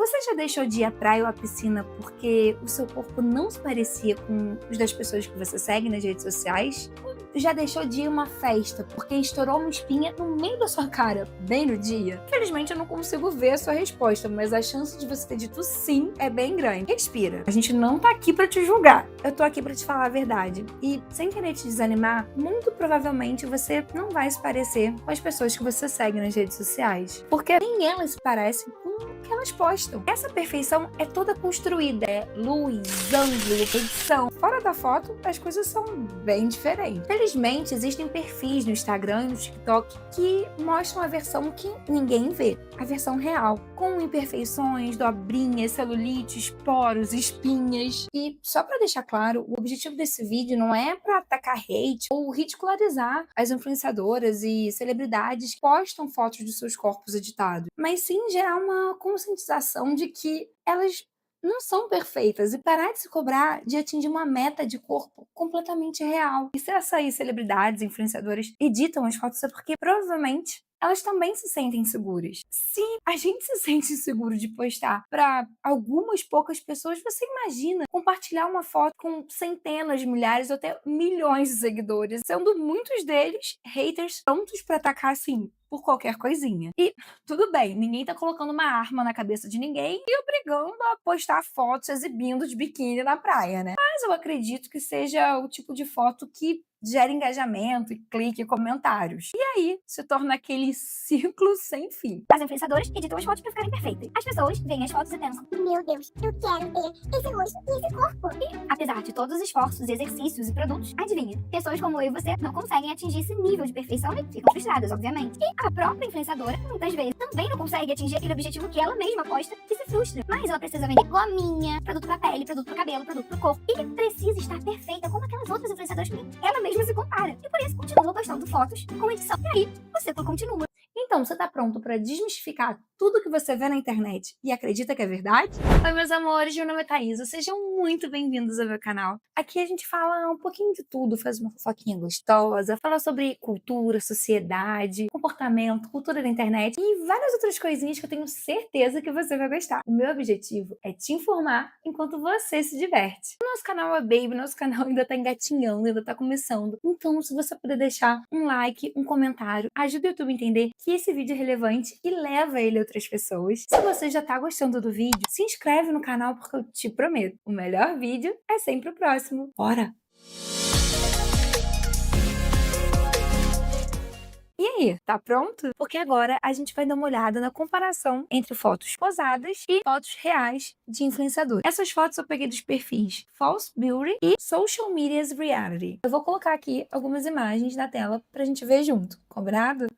Você já deixou de ir à praia ou à piscina porque o seu corpo não se parecia com os das pessoas que você segue nas redes sociais? Ou já deixou de ir a uma festa porque estourou uma espinha no meio da sua cara, bem no dia? Infelizmente eu não consigo ver a sua resposta, mas a chance de você ter dito sim é bem grande. Respira. A gente não tá aqui pra te julgar. Eu tô aqui pra te falar a verdade. E, sem querer te desanimar, muito provavelmente você não vai se parecer com as pessoas que você segue nas redes sociais. Porque nem elas se parecem com o que elas postam. Essa perfeição é toda construída. É luz, ângulo, edição. Fora da foto, as coisas são bem diferentes. Felizmente, existem perfis no Instagram e no TikTok que mostram a versão que ninguém vê. A versão real. Com imperfeições, dobrinhas, celulites, poros, espinhas. E só pra deixar claro, o objetivo desse vídeo não é pra atacar hate ou ridicularizar as influenciadoras e celebridades que postam fotos de seus corpos editados, mas sim gerar uma conscientização de que elas não são perfeitas e parar de se cobrar de atingir uma meta de corpo completamente real. E se essas celebridades, influenciadoras editam as fotos é porque provavelmente elas também se sentem seguras. Se a gente se sente inseguro de postar para algumas poucas pessoas, você imagina compartilhar uma foto com centenas, milhares ou até milhões de seguidores, sendo muitos deles haters prontos para atacar assim por qualquer coisinha. E tudo bem, ninguém tá colocando uma arma na cabeça de ninguém e obrigando a postar fotos exibindo de biquíni na praia, né? Mas eu acredito que seja o tipo de foto que gera engajamento e clique e comentários. E aí se torna aquele ciclo sem fim. As influenciadoras editam as fotos pra ficarem perfeitas. As pessoas veem as fotos e pensam: meu Deus, eu quero ter esse rosto e esse corpo. E, apesar de todos os esforços, exercícios e produtos, adivinha, pessoas como eu e você não conseguem atingir esse nível de perfeição e ficam frustradas, obviamente. E a própria influenciadora, muitas vezes, também não consegue atingir aquele objetivo que ela mesma posta e se frustra. Mas ela precisa vender gominha, produto pra pele, produto pro cabelo, produto pro corpo. E precisa estar perfeita como aquelas outras influenciadoras que ela mesma se compara. E por isso continua postando fotos com edição. E aí, o ciclo continua. Então, você tá pronto para desmistificar tudo que você vê na internet e acredita que é verdade? Oi, meus amores, meu nome é Thaisa, sejam muito bem-vindos ao meu canal. Aqui a gente fala um pouquinho de tudo, faz uma fofoquinha gostosa, fala sobre cultura, sociedade, comportamento, cultura da internet e várias outras coisinhas que eu tenho certeza que você vai gostar. O meu objetivo é te informar enquanto você se diverte. O nosso canal é baby, nosso canal ainda tá engatinhando, ainda tá começando. Então, se você puder deixar um like, um comentário, ajuda o YouTube a entender que esse vídeo é relevante e leva ele a outras pessoas. Se você já tá gostando do vídeo, se inscreve no canal porque eu te prometo, o melhor vídeo é sempre o próximo. Bora! E aí, tá pronto? Porque agora a gente vai dar uma olhada na comparação entre fotos posadas e fotos reais de influenciadores. Essas fotos eu peguei dos perfis False Beauty e Social Media's Reality. Eu vou colocar aqui algumas imagens na tela pra gente ver junto, combinado?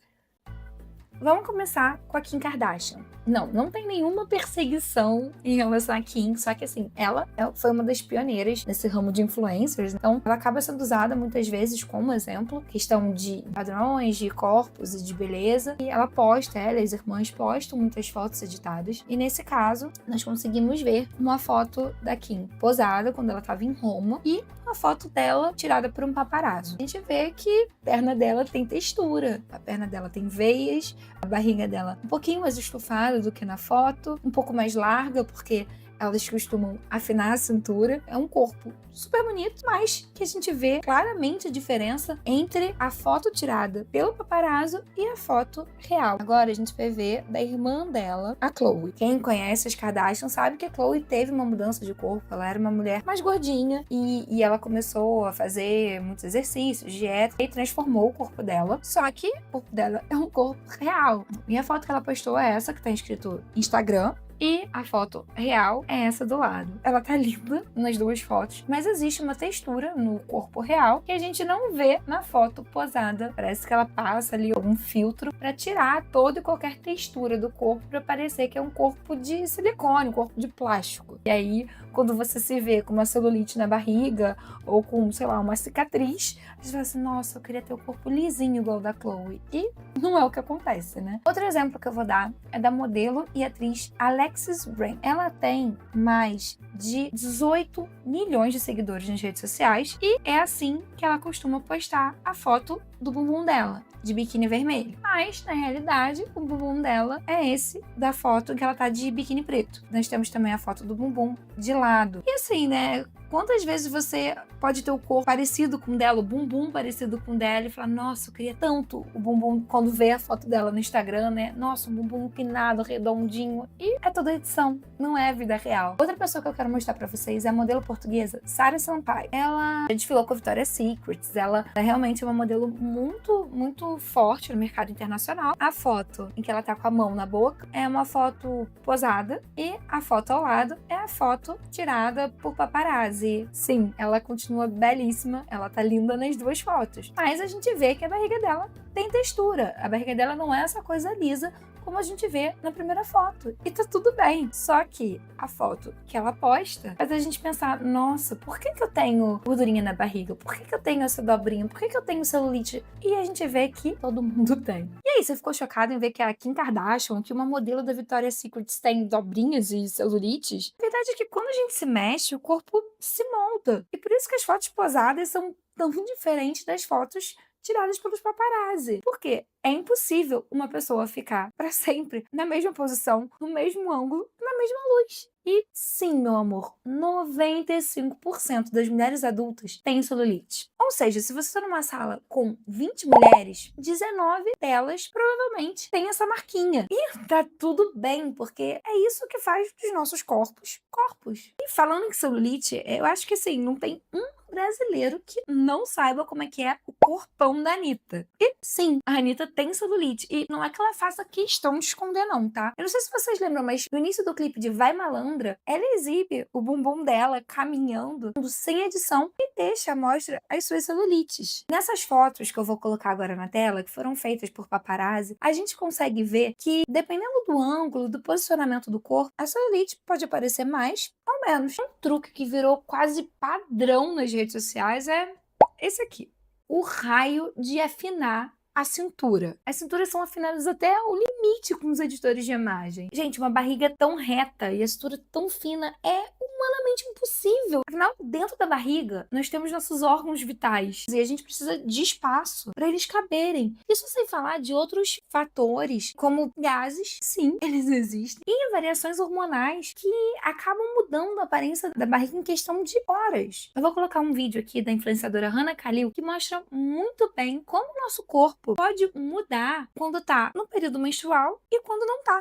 Vamos começar com a Kim Kardashian. Não tem nenhuma perseguição em relação a Kim, só que assim, ela foi uma das pioneiras nesse ramo de influencers, então ela acaba sendo usada muitas vezes como exemplo, questão de padrões, de corpos e de beleza, e ela e as irmãs postam muitas fotos editadas, e nesse caso, nós conseguimos ver uma foto da Kim posada quando ela estava em Roma, e uma foto dela tirada por um paparazzo. A gente vê que a perna dela tem textura, a perna dela tem veias, a barriga dela um pouquinho mais estufada do que na foto, um pouco mais larga, porque elas costumam afinar a cintura. É um corpo super bonito, mas que a gente vê claramente a diferença entre a foto tirada pelo paparazzo e a foto real. Agora a gente vai ver da irmã dela, a Khloe. Quem conhece as Kardashian sabe que a Khloe teve uma mudança de corpo. Ela era uma mulher mais gordinha e ela começou a fazer muitos exercícios, dieta e transformou o corpo dela. Só que o corpo dela é um corpo real. E a foto que ela postou é essa, que tá escrito Instagram. E a foto real é essa do lado. Ela tá linda nas duas fotos, mas existe uma textura no corpo real que a gente não vê na foto posada. Parece que ela passa ali algum filtro pra tirar toda e qualquer textura do corpo pra parecer que é um corpo de silicone, um corpo de plástico. E aí, quando você se vê com uma celulite na barriga ou com, sei lá, uma cicatriz, você fala assim, nossa, eu queria ter o corpo lisinho igual o da Khloe. E não é o que acontece, né? Outro exemplo que eu vou dar é da modelo e atriz Alexis Brand. Ela tem mais de 18 milhões de seguidores nas redes sociais e é assim que ela costuma postar a foto do bumbum dela, de biquíni vermelho. Mas, na realidade, o bumbum dela é esse da foto que ela tá de biquíni preto. Nós temos também a foto do bumbum de lado. E assim, né? Quantas vezes você pode ter o corpo parecido com o dela, o bumbum parecido com o dela e falar, nossa, eu queria tanto o bumbum, quando vê a foto dela no Instagram, né? Nossa, um bumbum empinado, redondinho. E é toda edição, não é vida real. Outra pessoa que eu quero mostrar pra vocês é a modelo portuguesa Sara Sampaio. Ela desfilou com a Victoria's Secret, ela realmente é uma modelo muito forte no mercado internacional. A foto em que ela tá com a mão na boca é uma foto posada e a foto ao lado é a foto tirada por paparazzi. Sim, ela continua belíssima, ela tá linda nas duas fotos. Mas a gente vê que a barriga dela tem textura. A barriga dela não é essa coisa lisa como a gente vê na primeira foto. E tá tudo bem. Só que a foto que ela posta faz a gente pensar, nossa, por que eu tenho gordurinha na barriga? Por que eu tenho essa dobrinha? Por que eu tenho celulite? E a gente vê que todo mundo tem. E aí, você ficou chocado em ver que a Kim Kardashian, que uma modelo da Victoria's Secret tem dobrinhas e celulites? A verdade é que quando a gente se mexe, o corpo se molda. E por isso que as fotos posadas são tão diferentes das fotos tiradas pelos paparazzi. Por quê? É impossível uma pessoa ficar para sempre na mesma posição, no mesmo ângulo, na mesma luz. E sim, meu amor, 95% das mulheres adultas têm celulite. Ou seja, se você está numa sala com 20 mulheres, 19 delas provavelmente têm essa marquinha. E tá tudo bem, porque é isso que faz dos nossos corpos corpos. E falando em celulite, eu acho que assim, não tem um brasileiro que não saiba como é que é o corpão da Anitta. E sim, a Anitta tem celulite. E não é que ela faça questão de esconder, não, tá? Eu não sei se vocês lembram, mas no início do clipe de Vai Malandra, ela exibe o bumbum dela caminhando sem edição e deixa à mostra as suas celulites. Nessas fotos que eu vou colocar agora na tela, que foram feitas por paparazzi, a gente consegue ver que, dependendo do ângulo, do posicionamento do corpo, a celulite pode aparecer mais ou menos. Um truque que virou quase padrão nas redes sociais é esse aqui. O raio de afinar a cintura. As cinturas são afinadas até o limite com os editores de imagem. Gente, uma barriga tão reta e a cintura tão fina é humanamente impossível. Afinal, dentro da barriga, nós temos nossos órgãos vitais e a gente precisa de espaço para eles caberem. Isso sem falar de outros fatores, como gases, sim, eles existem, e variações hormonais que acabam mudando a aparência da barriga em questão de horas. Eu vou colocar um vídeo aqui da influenciadora Hannah Khalil que mostra muito bem como o nosso corpo pode mudar quando tá no período menstrual e quando não tá.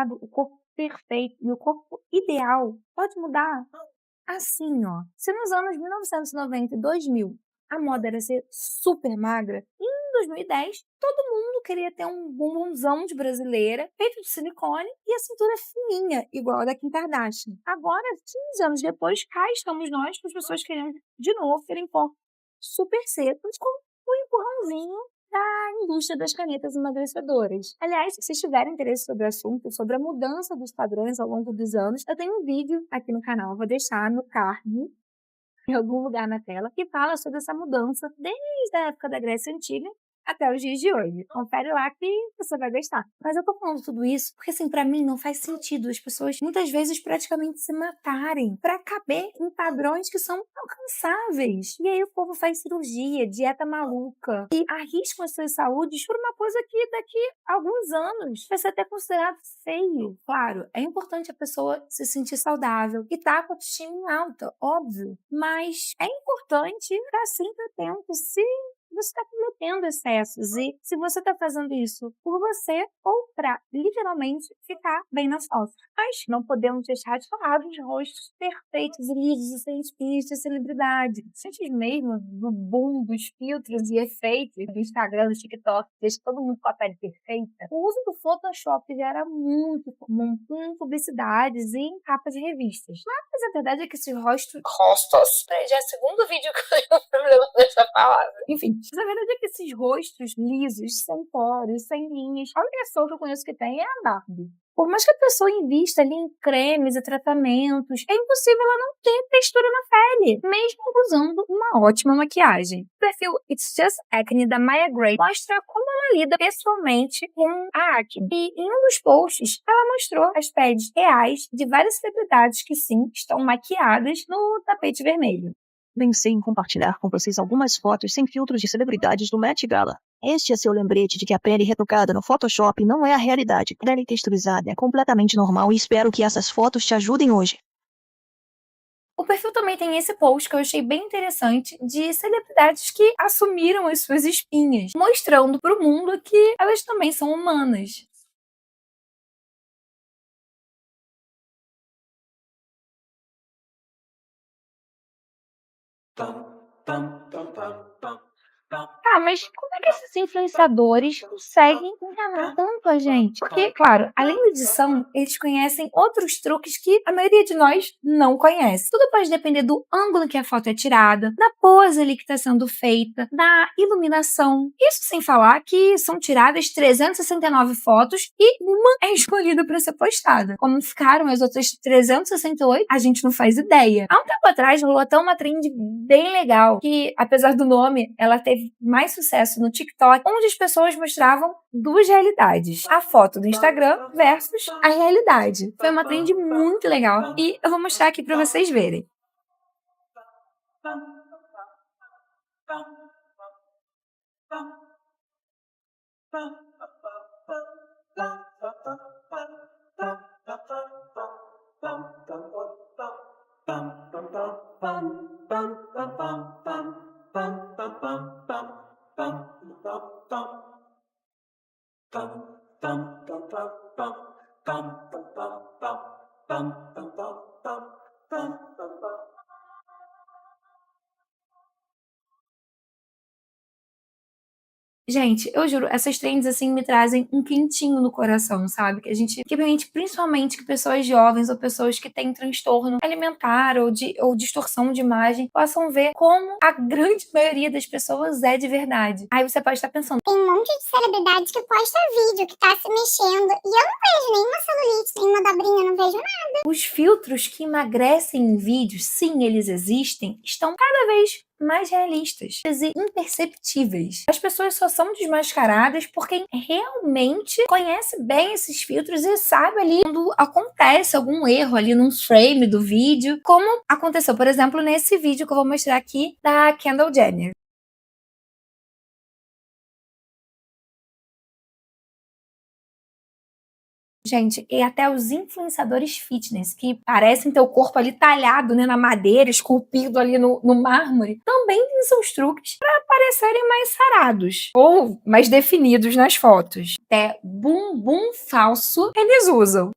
O corpo perfeito e o corpo ideal pode mudar assim, ó. Se nos anos 1990 e 2000 a moda era ser super magra, em 2010 todo mundo queria ter um bumbumzão de brasileira, feito de silicone e a cintura fininha, igual a da Kim Kardashian. Agora, 15 anos depois, cá estamos nós, com as pessoas querendo de novo terem corpos super secos com um empurrãozinho da indústria das canetas emagrecedoras. Aliás, se vocês tiverem interesse sobre o assunto, sobre a mudança dos padrões ao longo dos anos, eu tenho um vídeo aqui no canal, vou deixar no card, em algum lugar na tela, que fala sobre essa mudança desde a época da Grécia Antiga até os dias de hoje. Confere lá que você vai gostar. Mas eu tô falando tudo isso porque, assim, pra mim não faz sentido as pessoas muitas vezes praticamente se matarem pra caber em padrões que são alcançáveis. E aí o povo faz cirurgia, dieta maluca e arrisca a sua saúde por uma coisa que daqui a alguns anos vai ser até considerado feio. Claro, é importante a pessoa se sentir saudável e tá com a autoestima alta, óbvio. Mas é importante ficar sempre atento se você está cometendo excessos e se você está fazendo isso por você ou para literalmente ficar bem nas fotos. Mas não podemos deixar de falar dos rostos perfeitos, lisos e sem espinhos de celebridade. Antes mesmo do boom dos filtros e efeitos do Instagram, do TikTok, deixa todo mundo com a pele perfeita, o uso do Photoshop já era muito comum em publicidades e em capas de revistas. Mas a verdade é que esses rostos... Já é o segundo vídeo que eu tenho problema nessa palavra. Enfim, mas a verdade é que esses rostos lisos, sem poros, sem linhas, a única pessoa que eu conheço que tem é a Barbie. Por mais que a pessoa invista ali em cremes e tratamentos, é impossível ela não ter textura na pele, mesmo usando uma ótima maquiagem. O perfil It's Just Acne da Maya Gray mostra como ela lida pessoalmente com a acne. E em um dos posts, ela mostrou as peles reais de várias celebridades que sim, estão maquiadas no tapete vermelho. Pensei em compartilhar com vocês algumas fotos sem filtros de celebridades do Met Gala. Este é seu lembrete de que a pele retocada no Photoshop não é a realidade. A pele texturizada é completamente normal e espero que essas fotos te ajudem hoje. O perfil também tem esse post que eu achei bem interessante de celebridades que assumiram as suas espinhas, mostrando para o mundo que elas também são humanas. Tá, mas como é que esses influenciadores conseguem enganar tanto a gente? Porque, claro, além da edição, eles conhecem outros truques que a maioria de nós não conhece. Tudo pode depender do ângulo que a foto é tirada, da pose ali que está sendo feita, da iluminação. Isso sem falar que são tiradas 369 fotos e uma é escolhida para ser postada. Como ficaram as outras 368, a gente não faz ideia. Há um tempo atrás rolou até uma trend bem legal, que apesar do nome, ela teve mais sucesso no TikTok, onde as pessoas mostravam duas realidades. A foto do Instagram versus a realidade. Foi uma trend muito legal e eu vou mostrar aqui para vocês verem. Gente, eu juro, essas trends, assim, me trazem um quentinho no coração, sabe? Principalmente que pessoas jovens ou pessoas que têm transtorno alimentar ou distorção de imagem possam ver como a grande maioria das pessoas é de verdade. Aí você pode estar pensando, Tem um monte de celebridade que posta vídeo, que tá se mexendo, e eu não vejo nenhuma celulite, nenhuma dobrinha, não vejo nada. os filtros que emagrecem em vídeos, sim, eles existem, estão cada vez mais realistas e imperceptíveis. As pessoas só são desmascaradas por quem realmente conhece bem esses filtros e sabe ali quando acontece algum erro ali num frame do vídeo, como aconteceu, por exemplo, nesse vídeo que eu vou mostrar aqui da Kendall Jenner. Gente, e até os influenciadores fitness, que parecem ter o corpo ali talhado, né, na madeira, esculpido ali no mármore, também têm seus truques para parecerem mais sarados ou mais definidos nas fotos. Até bumbum falso eles usam.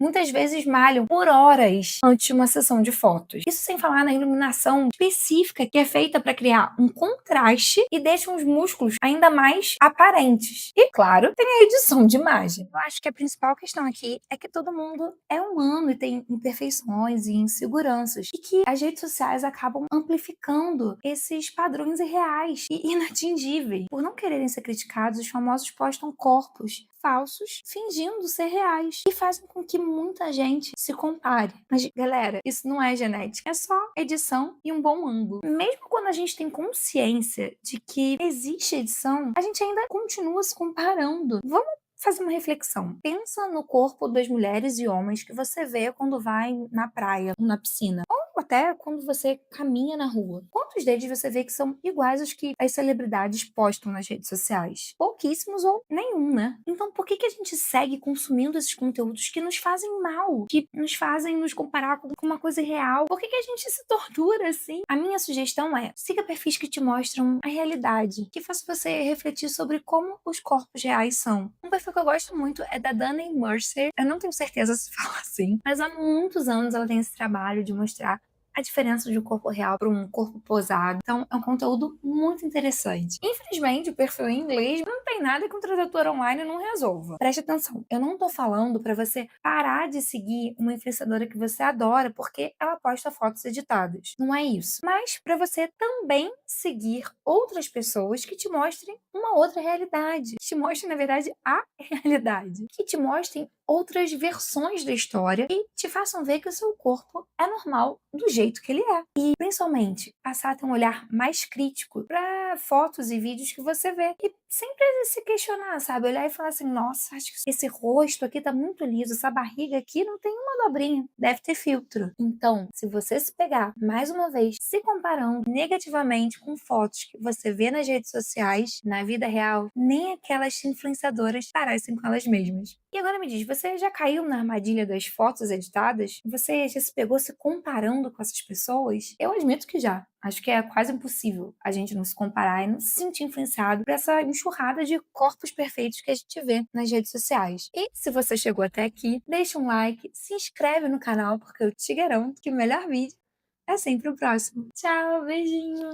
Muitas vezes malham por horas antes de uma sessão de fotos. Isso sem falar na iluminação específica que é feita para criar um contraste e deixa os músculos ainda mais aparentes. E claro, tem a edição de imagem. Eu acho que a principal questão aqui é que todo mundo é humano e tem imperfeições e inseguranças e que as redes sociais acabam amplificando esses padrões irreais e inatingíveis. Por não quererem ser criticados, os famosos postam corpos falsos, fingindo ser reais, e fazem com que muita gente se compare. Mas, galera, isso não é genética, é só edição e um bom ângulo. Mesmo quando a gente tem consciência de que existe edição, a gente ainda continua se comparando. Vamos fazer uma reflexão. Pensa no corpo das mulheres e homens que você vê quando vai na praia, na piscina, ou até quando você caminha na rua. Quantos deles você vê que são iguais aos que as celebridades postam nas redes sociais? Pouquíssimos ou nenhum, né? Então por que a gente segue consumindo esses conteúdos que nos fazem mal, que nos fazem nos comparar com uma coisa real? Por que a gente se tortura assim? A minha sugestão é, siga perfis que te mostram a realidade, que faça você refletir sobre como os corpos reais são. Um perfil que eu gosto muito é da Dani Mercer. Eu não tenho certeza se fala assim, mas há muitos anos ela tem esse trabalho de mostrar a diferença de um corpo real para um corpo posado. Então, é um conteúdo muito interessante. Infelizmente, o perfil em inglês não tem nada que um tradutor online não resolva. Preste atenção, eu não tô falando para você parar de seguir uma influenciadora que você adora porque ela posta fotos editadas. Não é isso. Mas para você também seguir outras pessoas que te mostrem uma outra realidade. Que te mostrem, na verdade, a realidade. Que te mostrem outras versões da história e te façam ver que o seu corpo é normal do jeito que ele é. E, principalmente, passar a ter um olhar mais crítico para fotos e vídeos que você vê. E sempre se questionar, sabe? Olhar e falar assim, nossa, acho que esse rosto aqui tá muito liso, essa barriga aqui não tem uma dobrinha, deve ter filtro. Então, se você se pegar, mais uma vez, se comparando negativamente com fotos que você vê nas redes sociais, na vida real, nem aquelas influenciadoras parecem com elas mesmas. E agora me diz, você já caiu na armadilha das fotos editadas? Você já se pegou se comparando com essas pessoas? Eu admito que já. Acho que é quase impossível a gente não se comparar e não se sentir influenciado por essa enxurrada de corpos perfeitos que a gente vê nas redes sociais. E se você chegou até aqui, deixa um like, se inscreve no canal, porque eu te garanto que o melhor vídeo é sempre o próximo. Tchau, beijinho!